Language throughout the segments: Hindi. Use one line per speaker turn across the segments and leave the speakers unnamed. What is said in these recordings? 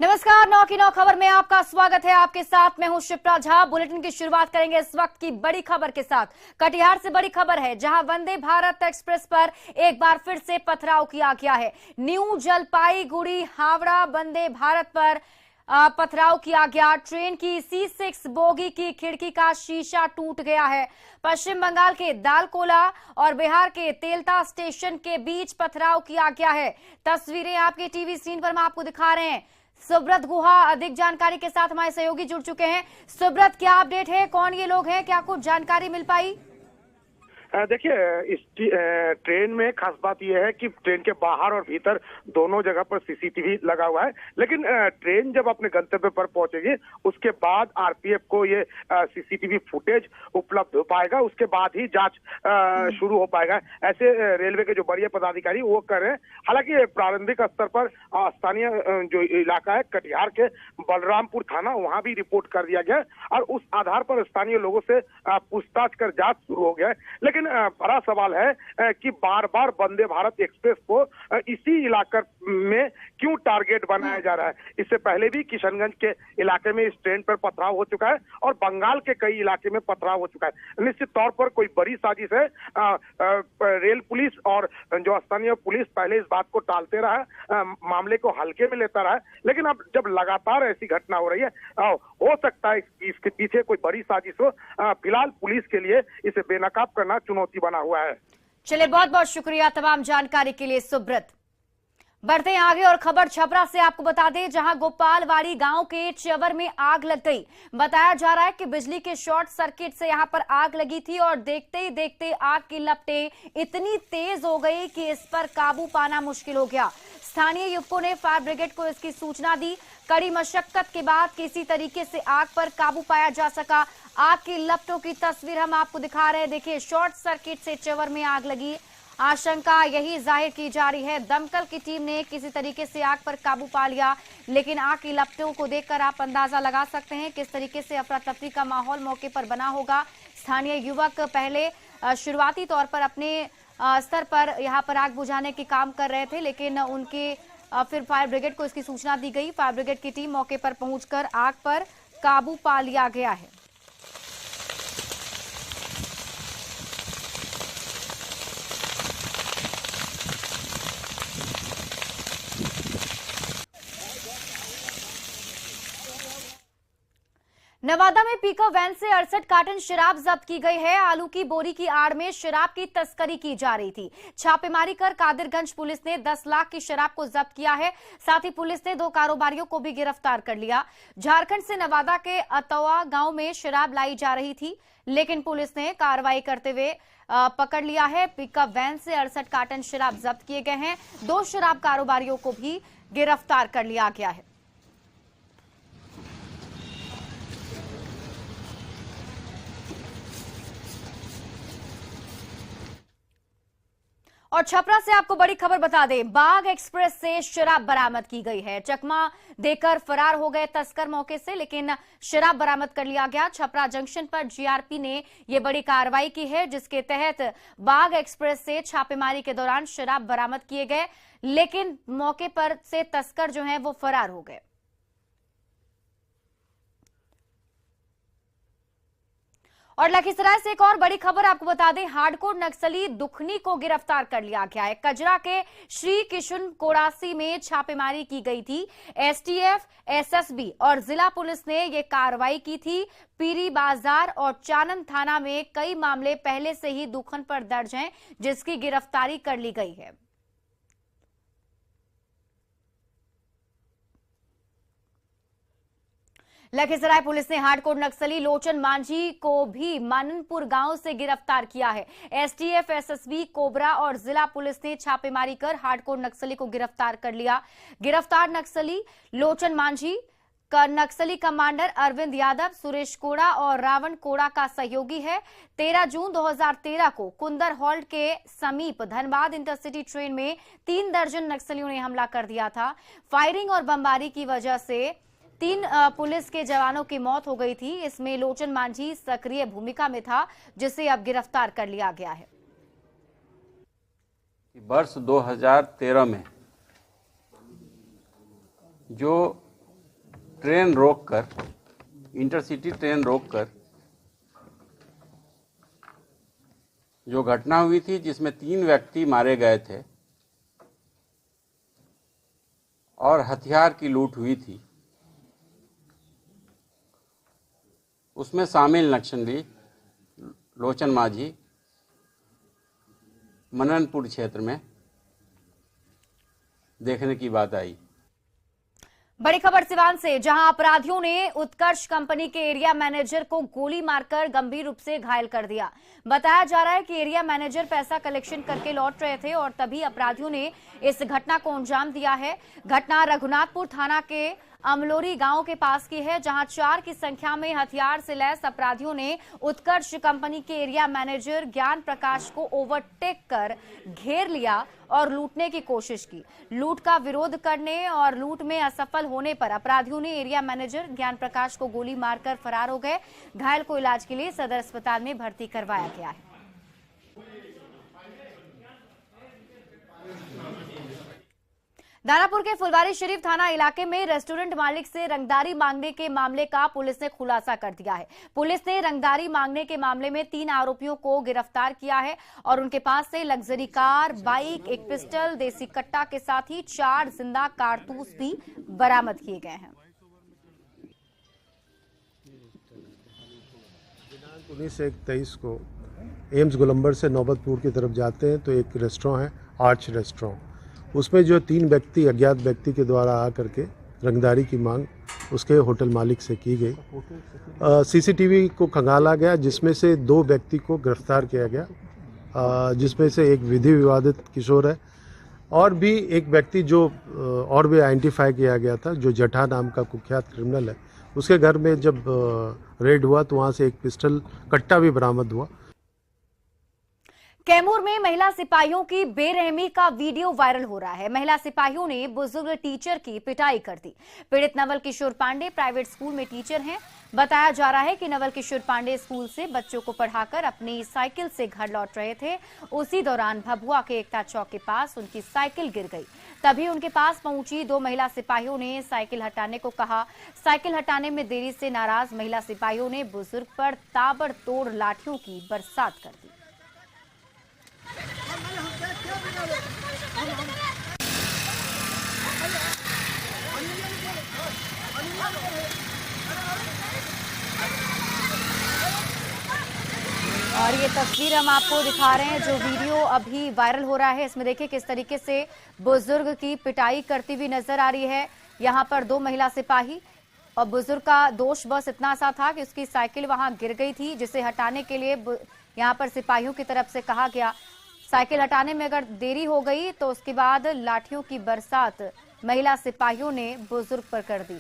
नमस्कार, 9 की 9 खबर में आपका स्वागत है। आपके साथ मैं हूं शिप्रा झा। बुलेटिन की शुरुआत करेंगे इस वक्त की बड़ी खबर के साथ। कटिहार से बड़ी खबर है, जहां वंदे भारत एक्सप्रेस पर एक बार फिर से पथराव किया गया है। न्यू जलपाईगुड़ी हावड़ा वंदे भारत पर पथराव किया गया। ट्रेन की C6 बोगी की खिड़की का शीशा टूट गया है। पश्चिम बंगाल के दालकोला और बिहार के तेलता स्टेशन के बीच पथराव किया गया है। तस्वीरें आपके टीवी स्क्रीन पर हम आपको दिखा रहे हैं। सुब्रत गुहा अधिक जानकारी के साथ हमारे सहयोगी जुड़ चुके हैं। सुब्रत, क्या अपडेट है? कौन ये लोग हैं? क्या कुछ जानकारी मिल पाई?
देखिए, इस ट्रेन में खास बात यह है कि ट्रेन के बाहर और भीतर दोनों जगह पर सीसीटीवी लगा हुआ है। लेकिन ट्रेन जब अपने गंतव्य पर पहुंचेगी उसके बाद आरपीएफ को ये सीसीटीवी फुटेज उपलब्ध हो पाएगा, उसके बाद ही जांच शुरू हो पाएगा, ऐसे रेलवे के जो बड़े पदाधिकारी वो कर रहे हैं। हालांकि प्रारंभिक स्तर पर स्थानीय जो इलाका है कटिहार के बलरामपुर थाना, वहां भी रिपोर्ट कर दिया गया और उस आधार पर स्थानीय लोगों से पूछताछ कर जांच शुरू हो गया है। लेकिन बड़ा सवाल है कि बार बार वंदे भारत एक्सप्रेस को इसी इलाके में क्यों टारगेट बनाया जा रहा है। इससे पहले भी किशनगंज के इलाके में इस ट्रेन पर पथराव हो चुका है और बंगाल के कई इलाके में पथराव हो चुका है। निश्चित तौर पर कोई बड़ी साजिश है। रेल पुलिस और जो स्थानीय पुलिस पहले इस बात को टालते रहा, मामले को हल्के में लेता रहा, लेकिन अब जब लगातार ऐसी घटना हो रही है, हो सकता है इसके पीछे कोई बड़ी साजिश हो। फिलहाल पुलिस के लिए इसे बेनकाब करना चुनौती बना हुआ है।
चलिए, बहुत बहुत शुक्रिया तमाम जानकारी के लिए सुब्रत। बढ़ते हैं आगे और खबर छपरा से आपको बता दें, जहां गोपालवाड़ी गांव के चवर में आग लग गई। बताया जा रहा है कि बिजली के शॉर्ट सर्किट से यहां पर आग लगी थी और देखते ही देखते आग की लपटें इतनी तेज हो गई कि इस पर काबू पाना मुश्किल हो गया। स्थानीय युवकों ने फायर ब्रिगेड को इसकी सूचना दी। कड़ी मशक्कत के बाद किसी तरीके से आग पर काबू पाया जा सका। आग की लपटों की तस्वीर हम आपको दिखा रहे हैं। देखिए, शॉर्ट सर्किट से चवर में आग लगी। आशंका यही जाहिर की जा रही है। दमकल की टीम ने किसी तरीके से आग पर काबू पा लिया, लेकिन आग की लपटों को देखकर आप अंदाजा लगा सकते हैं किस तरीके से अफरा तफरी का माहौल मौके पर बना होगा। स्थानीय युवक पहले शुरुआती तौर पर अपने स्तर पर यहां पर आग बुझाने के काम कर रहे थे, लेकिन उनके फिर फायर ब्रिगेड को इसकी सूचना दी गई। फायर ब्रिगेड की टीम मौके पर पहुंचकर आग पर काबू पा लिया गया है। नवादा में पिकअप वैन से 68 कार्टन शराब जब्त की गई है। आलू की बोरी की आड़ में शराब की तस्करी की जा रही थी। छापेमारी कर कादिरगंज पुलिस ने 10 लाख की शराब को जब्त किया है। साथ ही पुलिस ने 2 कारोबारियों को भी गिरफ्तार कर लिया। झारखंड से नवादा के अतवा गांव में शराब लाई जा रही थी, लेकिन पुलिस ने कार्रवाई करते हुए पकड़ लिया है। पिकअप वैन से 68 कार्टन शराब जब्त किए गए हैं। 2 शराब कारोबारियों को भी गिरफ्तार कर लिया गया है। और छपरा से आपको बड़ी खबर बता दें, बाघ एक्सप्रेस से शराब बरामद की गई है। चकमा देकर फरार हो गए तस्कर मौके से, लेकिन शराब बरामद कर लिया गया। छपरा जंक्शन पर जीआरपी ने यह बड़ी कार्रवाई की है, जिसके तहत बाघ एक्सप्रेस से छापेमारी के दौरान शराब बरामद किए गए, लेकिन मौके पर से तस्कर जो है वो फरार हो गए। और लखीसराय से एक और बड़ी खबर आपको बता दें, हार्डकोर नक्सली दुखनी को गिरफ्तार कर लिया गया है। कजरा के श्री किशुन कोड़ासी में छापेमारी की गई थी। एसटीएफ, एसएसबी और जिला पुलिस ने यह कार्रवाई की थी। पीरी बाजार और चानन थाना में कई मामले पहले से ही दुखन पर दर्ज हैं, जिसकी गिरफ्तारी कर ली गई है। लखीसराय पुलिस ने हार्डकोर नक्सली लोचन मांझी को भी माननपुर गांव से गिरफ्तार किया है। एसटीएफ, एसएसबी, कोबरा और जिला पुलिस ने छापेमारी कर हार्डकोर नक्सली को गिरफ्तार कर लिया। गिरफ्तार नक्सली लोचन मांझी का नक्सली कमांडर अरविंद यादव, सुरेश कोड़ा और रावण कोड़ा का सहयोगी है। 13 जून 2013 को कुंदर हॉल्ट के समीप धनबाद इंटरसिटी ट्रेन में 3 दर्जन नक्सलियों ने हमला कर दिया था। फायरिंग और बमबारी की वजह से 3 पुलिस के जवानों की मौत हो गई थी। इसमें लोचन मांझी सक्रिय भूमिका में था, जिसे अब गिरफ्तार कर लिया गया है।
वर्ष 2013 में जो ट्रेन रोककर, इंटरसिटी ट्रेन रोककर जो घटना हुई थी जिसमें 3 व्यक्ति मारे गए थे और हथियार की लूट हुई थी, उसमें शामिल नक्सली लोचन माझी मननपुर क्षेत्र में देखने की बात आई।
बड़ी खबर सिवान से, जहां अपराधियों ने उत्कर्ष कंपनी के एरिया मैनेजर को गोली मारकर गंभीर रूप से घायल कर दिया। बताया जा रहा है कि एरिया मैनेजर पैसा कलेक्शन करके लौट रहे थे और तभी अपराधियों ने इस घटना को अंजाम दिया है। घटना रघुनाथपुर थाना के अमलोरी गांव के पास की है, जहां 4 की संख्या में हथियार से लैस अपराधियों ने उत्कर्ष कंपनी के एरिया मैनेजर ज्ञान प्रकाश को ओवरटेक कर घेर लिया और लूटने की कोशिश की। लूट का विरोध करने और लूट में असफल होने पर अपराधियों ने एरिया मैनेजर ज्ञान प्रकाश को गोली मारकर फरार हो गए। घायल को इलाज के लिए सदर अस्पताल में भर्ती करवाया गया है। दानापुर के फुलवारी शरीफ थाना इलाके में रेस्टोरेंट मालिक से रंगदारी मांगने के मामले का पुलिस ने खुलासा कर दिया है। पुलिस ने रंगदारी मांगने के मामले में 3 आरोपियों को गिरफ्तार किया है और उनके पास से लग्जरी कार, बाइक, एक पिस्टल, देसी कट्टा के साथ ही 4 जिंदा कारतूस भी बरामद किए गए हैं।
19/1/23 को एम्स गोलंबर से नौबतपुर की तरफ जाते हैं तो एक रेस्टोरेंट है, आर्च रेस्टोरेंट। उसमें जो 3 व्यक्ति अज्ञात व्यक्ति के द्वारा आकर के रंगदारी की मांग उसके होटल मालिक से की गई। सीसीटीवी को खंगाला गया, जिसमें से 2 व्यक्ति को गिरफ्तार किया गया, जिसमें से एक विधि विवादित किशोर है और भी एक व्यक्ति जो और भी आइडेंटिफाई किया गया था, जो जटा नाम का कुख्यात क्रिमिनल है। उसके घर में जब रेड हुआ तो वहाँ से एक पिस्टल कट्टा भी बरामद हुआ।
कैमूर में महिला सिपाहियों की बेरहमी का वीडियो वायरल हो रहा है। महिला सिपाहियों ने बुजुर्ग टीचर की पिटाई कर दी। पीड़ित नवल किशोर पांडे प्राइवेट स्कूल में टीचर हैं। बताया जा रहा है कि नवल किशोर पांडे स्कूल से बच्चों को पढ़ाकर अपनी साइकिल से घर लौट रहे थे। उसी दौरान भभुआ के एकता चौक के पास उनकी साइकिल गिर गई। तभी उनके पास पहुंची 2 महिला सिपाहियों ने साइकिल हटाने को कहा। साइकिल हटाने में देरी से नाराज महिला सिपाहियों ने बुजुर्ग पर ताबड़तोड़ लाठियों की बरसात कर दी। और ये तस्वीर हम आपको दिखा रहे हैं, जो वीडियो अभी वायरल हो रहा है। इसमें देखिए किस तरीके से बुजुर्ग की पिटाई करती हुई नजर आ रही है। यहाँ पर 2 महिला सिपाही और बुजुर्ग का दोष बस इतना सा था कि उसकी साइकिल वहां गिर गई थी, जिसे हटाने के लिए यहाँ पर सिपाहियों की तरफ से कहा गया। साइकिल हटाने में अगर देरी हो गई तो उसके बाद लाठियों की बरसात महिला सिपाहियों ने बुजुर्ग पर कर दी।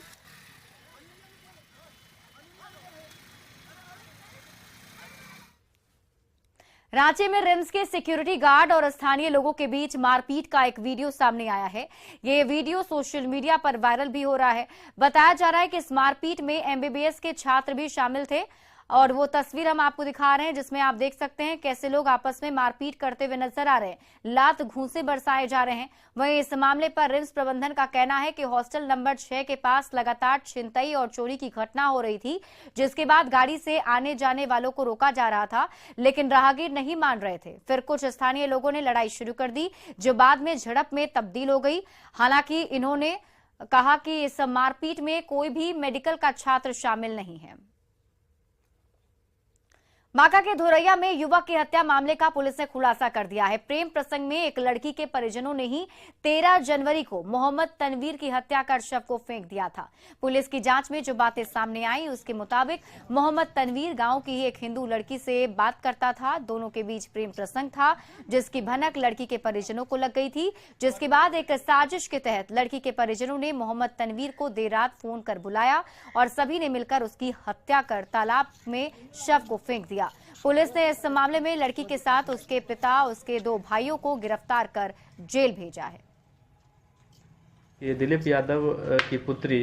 रांची में रिम्स के सिक्योरिटी गार्ड और स्थानीय लोगों के बीच मारपीट का एक वीडियो सामने आया है। ये वीडियो सोशल मीडिया पर वायरल भी हो रहा है। बताया जा रहा है कि इस मारपीट में एमबीबीएस के छात्र भी शामिल थे और वो तस्वीर हम आपको दिखा रहे हैं, जिसमें आप देख सकते हैं कैसे लोग आपस में मारपीट करते हुए नजर आ रहे हैं। लात घूंसे बरसाए जा रहे हैं। वहीं इस मामले पर रिम्स प्रबंधन का कहना है कि हॉस्टल नंबर 6 के पास लगातार छिनतई और चोरी की घटना हो रही थी, जिसके बाद गाड़ी से आने जाने वालों को रोका जा रहा था, लेकिन राहगीर नहीं मान रहे थे। फिर कुछ स्थानीय लोगों ने लड़ाई शुरू कर दी, जो बाद में झड़प में तब्दील हो गई। हालांकि इन्होंने कहा कि इस मारपीट में कोई भी मेडिकल का छात्र शामिल नहीं है। बांका के धोरैया में युवक की हत्या मामले का पुलिस ने खुलासा कर दिया है। प्रेम प्रसंग में एक लड़की के परिजनों ने ही 13 जनवरी को मोहम्मद तनवीर की हत्या कर शव को फेंक दिया था। पुलिस की जांच में जो बातें सामने आई उसके मुताबिक मोहम्मद तनवीर गांव की ही एक हिंदू लड़की से बात करता था। दोनों के बीच प्रेम प्रसंग था, जिसकी भनक लड़की के परिजनों को लग गई थी, जिसके बाद एक साजिश के तहत लड़की के परिजनों ने मोहम्मद तनवीर को देर रात फोन कर बुलाया और सभी ने मिलकर उसकी हत्या कर तालाब में शव को फेंक दिया। पुलिस ने इस मामले में लड़की के साथ उसके पिता, उसके 2 भाइयों को गिरफ्तार कर जेल भेजा है।
ये दिलीप यादव की पुत्री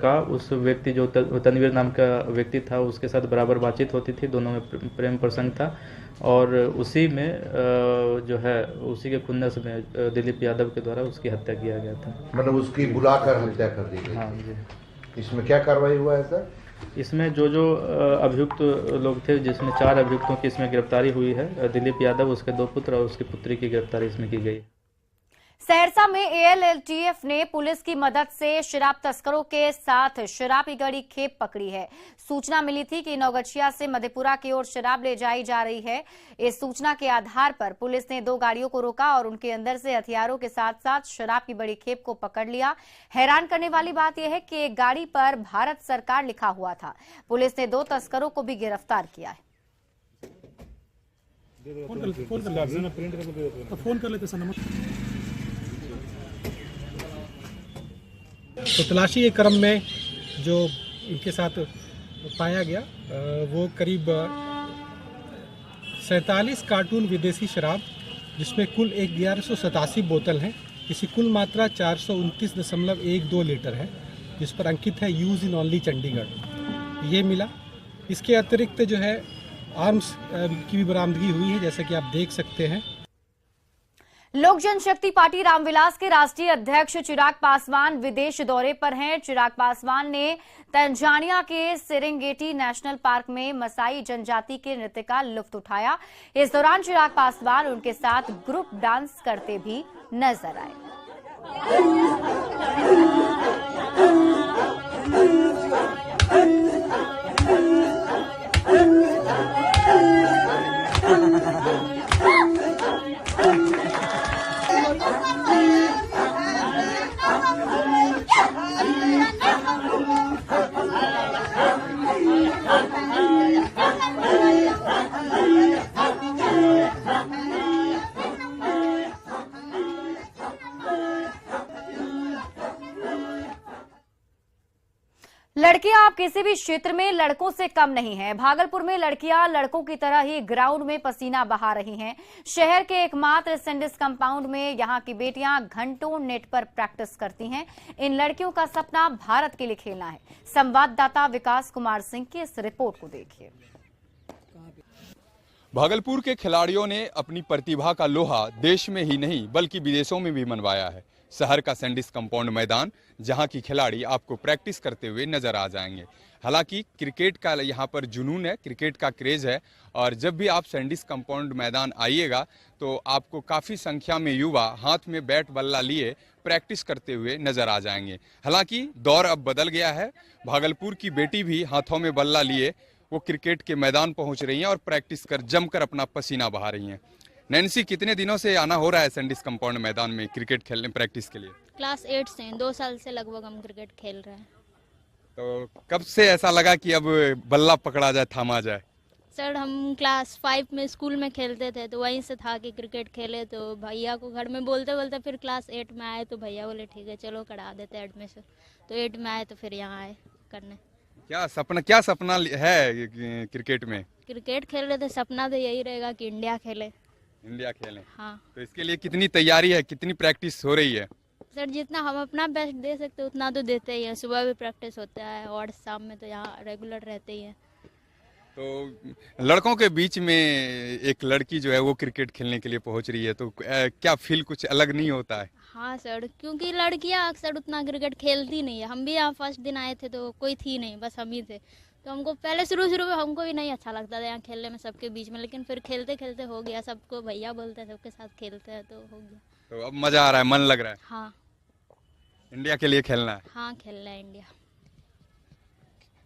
का उस व्यक्ति जो तनवीर नाम का व्यक्ति था उसके साथ बराबर बातचीत होती थी। दोनों में प्रेम प्रसंग था और उसी में जो है उसी के खुन्नस में दिलीप यादव के द्वारा उसकी हत्या किया गया था।
मतलब उसकी बुलाकर हत्या कर दी गई।
हाँ जी।
इसमें क्या कार्रवाई हुआ है सर?
इसमें जो अभियुक्त लोग थे, जिसमें 4 अभियुक्तों की इसमें गिरफ्तारी हुई है। दिलीप यादव, उसके 2 पुत्र और उसकी पुत्री की गिरफ्तारी इसमें की गई।
सहरसा में एएलएलटीएफ ने पुलिस की मदद से शराब तस्करों के साथ शराब की गड़ी खेप पकड़ी है। सूचना मिली थी कि नौगछिया से मधेपुरा की ओर शराब ले जाई जा रही है। इस सूचना के आधार पर पुलिस ने 2 गाड़ियों को रोका और उनके अंदर से हथियारों के साथ साथ शराब की बड़ी खेप को पकड़ लिया। हैरान करने वाली बात यह है कि एक गाड़ी पर भारत सरकार लिखा हुआ था। पुलिस ने 2 तस्करों को भी गिरफ्तार किया है।
फोन कर लेते सर। तो तलाशी के क्रम में जो इनके साथ पाया गया वो करीब 47 कार्टून विदेशी शराब, जिसमें कुल 1187 बोतल हैं। इसकी कुल मात्रा 429.12 लीटर है, जिस पर अंकित है यूज इन ओनली चंडीगढ़। ये मिला। इसके अतिरिक्त जो है आर्म्स की भी बरामदगी हुई है, जैसा कि आप देख सकते हैं।
लोक जनशक्ति पार्टी रामविलास के राष्ट्रीय अध्यक्ष चिराग पासवान विदेश दौरे पर हैं। चिराग पासवान ने तंजानिया के सेरेंगेटी नेशनल पार्क में मसाई जनजाति के नृत्य का लुत्फ उठाया। इस दौरान चिराग पासवान उनके साथ ग्रुप डांस करते भी नजर आए। लड़कियां आप किसी भी क्षेत्र में लड़कों से कम नहीं हैं। भागलपुर में लड़कियां लड़कों की तरह ही ग्राउंड में पसीना बहा रही हैं। शहर के एकमात्र सैंडिस कंपाउंड में यहां की बेटियां घंटों नेट पर प्रैक्टिस करती हैं। इन लड़कियों का सपना भारत के लिए खेलना है। संवाददाता विकास कुमार सिंह की इस रिपोर्ट को देखिए।
भागलपुर के खिलाड़ियों ने अपनी प्रतिभा का लोहा देश में ही नहीं बल्कि विदेशों में भी मनवाया है। शहर का सैंडिस कंपाउंड मैदान, जहां की खिलाड़ी आपको प्रैक्टिस करते हुए नजर आ जाएंगे। हालांकि क्रिकेट का यहाँ पर जुनून है, क्रिकेट का क्रेज है और जब भी आप सैंडिस कंपाउंड मैदान आइएगा तो आपको काफ़ी संख्या में युवा हाथ में बैट बल्ला लिए प्रैक्टिस करते हुए नजर आ जाएंगे। हालांकि दौर अब बदल गया है। भागलपुर की बेटी भी हाथों में बल्ला लिए वो क्रिकेट के मैदान पहुंच रही हैं और प्रैक्टिस कर जमकर अपना पसीना बहा रही हैं। नैन्सी, कितने दिनों से आना हो रहा है सैंडिस कंपाउंड मैदान में क्रिकेट खेलने प्रैक्टिस के लिए?
क्लास 8 से 2 साल से लगभग हम क्रिकेट खेल रहे हैं।
तो कब से ऐसा लगा कि अब बल्ला पकड़ा जाए, थामा जाए?
सर, हम क्लास 5 में स्कूल में खेलते थे तो वहीं से था कि क्रिकेट खेले, तो भैया को घर में बोलते बोलते फिर क्लास 8 में आए तो भैया बोले ठीक है चलो करा देते एडमिशन। तो 8 में आए तो फिर यहाँ आए करने। क्या सपना
है क्रिकेट में?
क्रिकेट खेल रहे थे, सपना तो यही रहेगा कि इंडिया खेले।
इंडिया खेलें?
हाँ।
तो इसके लिए कितनी तैयारी है, कितनी प्रैक्टिस हो रही है?
सर, जितना हम अपना बेस्ट दे सकते उतना तो देते ही हैं। सुबह भी प्रैक्टिस होता है और शाम में तो यहाँ रेगुलर रहते ही हैं।
तो लड़कों के बीच में एक लड़की जो है वो क्रिकेट खेलने के लिए पहुंच रही है, तो क्या फील कुछ अलग नहीं होता है?
हाँ सर, क्योंकि लड़कियां अक्सर उतना क्रिकेट खेलती नहीं है। हम भी यहाँ फर्स्ट दिन आए थे तो कोई थी नहीं, बस हम ही थे। तो हमको पहले शुरू में हमको भी नहीं अच्छा लगता था यहाँ खेलने में सबके बीच में, लेकिन फिर खेलते खेलते हो गया। सबको भैया बोलते हैं, सबके साथ खेलते हैं तो हो गया।
तो अब मजा आ रहा है, मन लग रहा है?
हाँ।
इंडिया के लिए खेलना है?
हाँ, खेलना है इंडिया।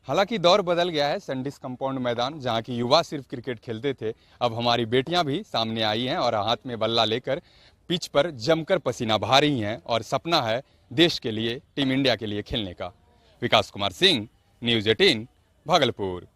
हालांकि दौर बदल गया है। सैंडिस कंपाउंड मैदान, जहां की युवा सिर्फ क्रिकेट खेलते थे, अब हमारी बेटियां भी सामने आई हैं और हाथ में बल्ला लेकर पिच पर जमकर पसीना बहा रही हैं और सपना है देश के लिए, टीम इंडिया के लिए खेलने का। Vikas Kumar Singh, news 18, Bhagalpur.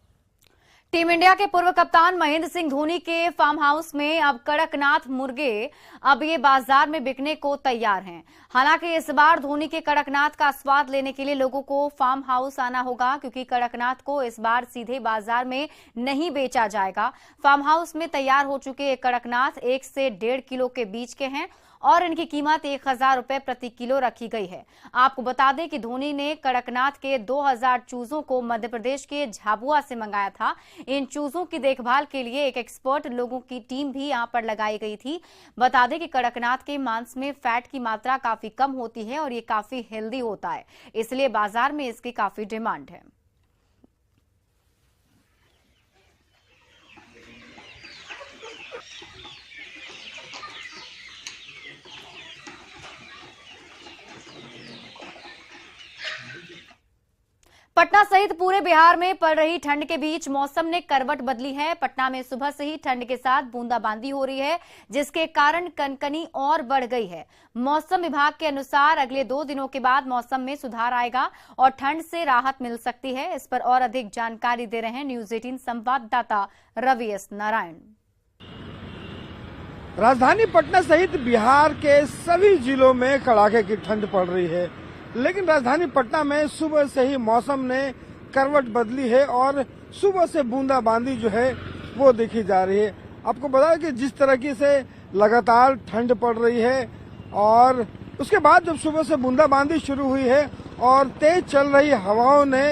Team India के पूर्व कप्तान महेंद्र सिंह धोनी के फार्म हाउस में अब कड़कनाथ मुर्गे अब ये बाजार में बिकने को तैयार हैं। हालांकि इस बार धोनी के कड़कनाथ का स्वाद लेने के लिए लोगों को फार्म हाउस आना होगा, क्योंकि कड़कनाथ को इस बार सीधे बाजार में नहीं बेचा जाएगा। फार्म हाउस में तैयार हो चुके ये कड़कनाथ 1 से 1.5 किलो के बीच के हैं और इनकी कीमत 1000 रुपए प्रति किलो रखी गई है। आपको बता दें कि धोनी ने कड़कनाथ के 2000 चूजों को मध्य प्रदेश के झाबुआ से मंगाया था। इन चूजों की देखभाल के लिए एक एक्सपर्ट लोगों की टीम भी यहां पर लगाई गई थी। बता दें कि कड़कनाथ के मांस में फैट की मात्रा काफी कम होती है और ये काफी हेल्दी होता है, इसलिए बाजार में इसकी काफी डिमांड है। पटना सहित पूरे बिहार में पड़ रही ठंड के बीच मौसम ने करवट बदली है। पटना में सुबह से ही ठंड के साथ बूंदाबांदी हो रही है, जिसके कारण कनकनी और बढ़ गई है। मौसम विभाग के अनुसार अगले 2 दिनों के बाद मौसम में सुधार आएगा और ठंड से राहत मिल सकती है। इस पर और अधिक जानकारी दे रहे हैं न्यूज 18 संवाददाता रवि एस नारायण।
राजधानी पटना सहित बिहार के सभी जिलों में कड़ाके की ठंड पड़ रही है, लेकिन राजधानी पटना में सुबह से ही मौसम ने करवट बदली है और सुबह से बूंदाबांदी जो है वो देखी जा रही है। आपको बता कि जिस तरीके से लगातार ठंड पड़ रही है और उसके बाद जब सुबह से बूंदाबांदी शुरू हुई है और तेज चल रही हवाओं ने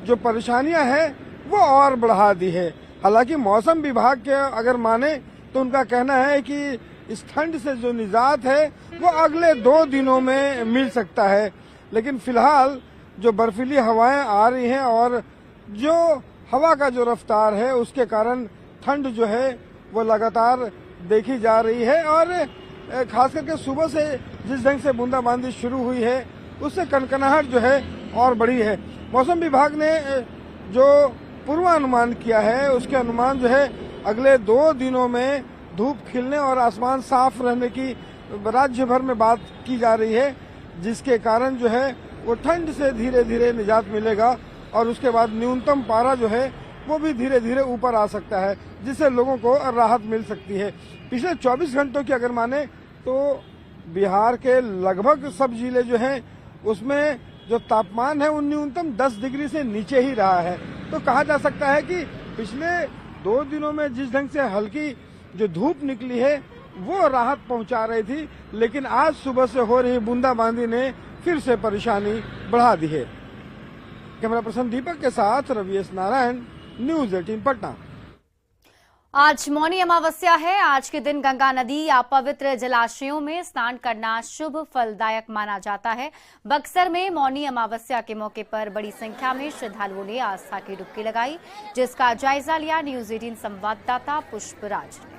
जो परेशानियां हैं वो और बढ़ा दी है। हालांकि मौसम विभाग के अगर माने तो उनका कहना है कि इस ठंड से जो निजात है वो अगले 2 दिनों में मिल सकता है, लेकिन फिलहाल जो बर्फीली हवाएं आ रही हैं और जो हवा का जो रफ्तार है उसके कारण ठंड जो है वो लगातार देखी जा रही है और खास करके सुबह से जिस ढंग से बूंदाबांदी शुरू हुई है उससे कनकनाहट जो है और बढ़ी है। मौसम विभाग ने जो पूर्वानुमान किया है उसके अनुमान जो है अगले 2 दिनों में धूप खिलने और आसमान साफ रहने की राज्य भर में बात की जा रही है, जिसके कारण जो है वो ठंड से धीरे धीरे निजात मिलेगा और उसके बाद न्यूनतम पारा जो है वो भी धीरे धीरे ऊपर आ सकता है, जिससे लोगों को राहत मिल सकती है। पिछले 24 घंटों की अगर माने तो बिहार के लगभग सब जिले जो हैं उसमें जो तापमान है वो न्यूनतम 10 डिग्री से नीचे ही रहा है। तो कहा जा सकता है कि पिछले 2 दिनों में जिस ढंग से हल्की जो धूप निकली है वो राहत पहुंचा रही थी, लेकिन आज सुबह से हो रही बूंदाबांदी ने फिर से परेशानी बढ़ा दी है। कैमरा पर्सन दीपक के साथ रवि एस नारायण, न्यूज 18 पटना।
आज मौनी अमावस्या है। आज के दिन गंगा नदी या पवित्र जलाशयों में स्नान करना शुभ फलदायक माना जाता है। बक्सर में मौनी अमावस्या के मौके पर बड़ी संख्या में श्रद्धालुओं ने आस्था की डुबकी लगाई, जिसका जायजा लिया न्यूज 18 संवाददाता पुष्पराज ने।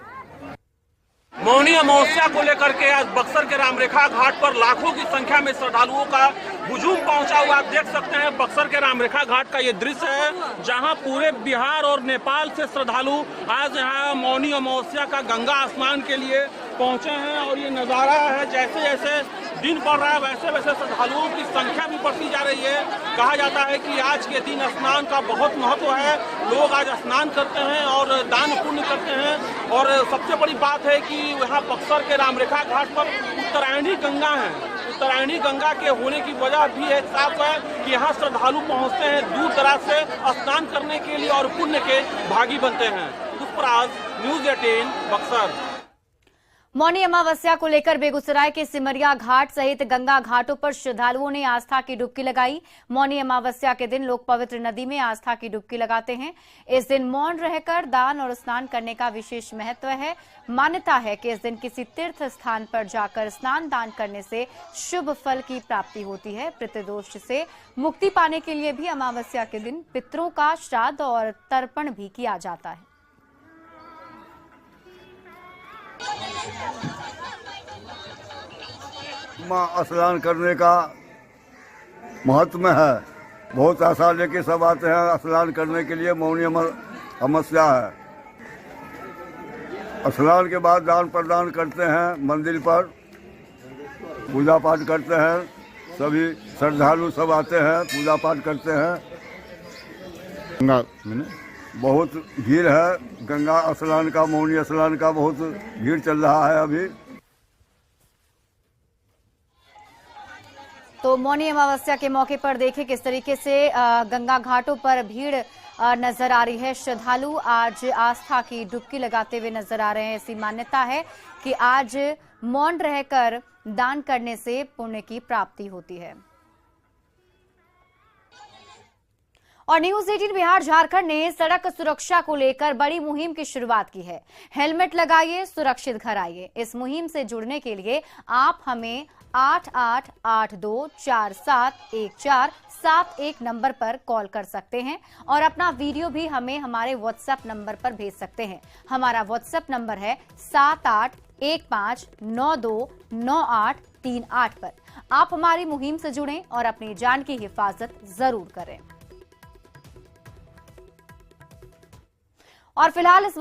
मौनी अमावस्या को लेकर के आज बक्सर के रामरेखा घाट पर लाखों की संख्या में श्रद्धालुओं का हुजूम पहुंचा हुआ। आप देख सकते हैं बक्सर के रामरेखा घाट का ये दृश्य है, जहां पूरे बिहार और नेपाल से श्रद्धालु आज यहां मौनी अमावस्या का गंगा स्नान के लिए पहुंचे हैं। और ये नजारा है, जैसे जैसे दिन बढ़ रहा है वैसे वैसे श्रद्धालुओं की संख्या भी बढ़ती जा रही है। कहा जाता है कि आज के दिन स्नान का बहुत महत्व है। लोग आज स्नान करते हैं और दान पुण्य करते हैं। और सबसे बड़ी बात है कि यहाँ बक्सर के रामरेखा घाट पर उत्तरायणी गंगा है। उत्तरायणी गंगा के होने की वजह भी है साफ है कि यहाँ श्रद्धालु पहुँचते हैं दूर दराज से स्नान करने के लिए और पुण्य के भागी बनते हैं। पुष्पराज, न्यूज 18 बक्सर।
मौनी अमावस्या को लेकर बेगूसराय के सिमरिया घाट सहित गंगा घाटों पर श्रद्धालुओं ने आस्था की डुबकी लगाई। मौनी अमावस्या के दिन लोग पवित्र नदी में आस्था की डुबकी लगाते हैं। इस दिन मौन रहकर दान और स्नान करने का विशेष महत्व है। मान्यता है कि इस दिन किसी तीर्थ स्थान पर जाकर स्नान दान करने से शुभ फल की प्राप्ति होती है। पितृदोष से मुक्ति पाने के लिए भी अमावस्या के दिन पितरों का श्राद्ध और तर्पण भी किया जाता है।
माँ स्नान करने का महत्व है। बहुत आशा लेके सब आते हैं स्नान करने के लिए। मौनी अमावस्या है। स्नान के बाद दान प्रदान करते हैं, मंदिर पर पूजा पाठ करते हैं। सभी श्रद्धालु सब आते हैं, पूजा पाठ करते हैं। बहुत भीड़ है गंगा स्नान का, मौनी स्नान का बहुत भीड़ चल रहा है अभी।
तो मौनी अमावस्या के मौके पर देखें किस तरीके से गंगा घाटों पर भीड़ नजर आ रही है। श्रद्धालु आज आस्था की डुबकी लगाते हुए नजर आ रहे हैं। ऐसी मान्यता है कि आज मौन रहकर दान करने से पुण्य की प्राप्ति होती है। और न्यूज 18 बिहार झारखंड ने सड़क सुरक्षा को लेकर बड़ी मुहिम की शुरुआत की है। हेलमेट लगाइए, सुरक्षित घर आइए। इस मुहिम से जुड़ने के लिए आप हमें 8882471471 नंबर पर कॉल कर सकते हैं और अपना वीडियो भी हमें हमारे व्हाट्सएप नंबर पर भेज सकते हैं। हमारा व्हाट्सएप नंबर है 7815929838 पर। आप हमारी मुहिम से जुड़ें और अपनी जान की हिफाजत जरूर करें। और फिलहाल इस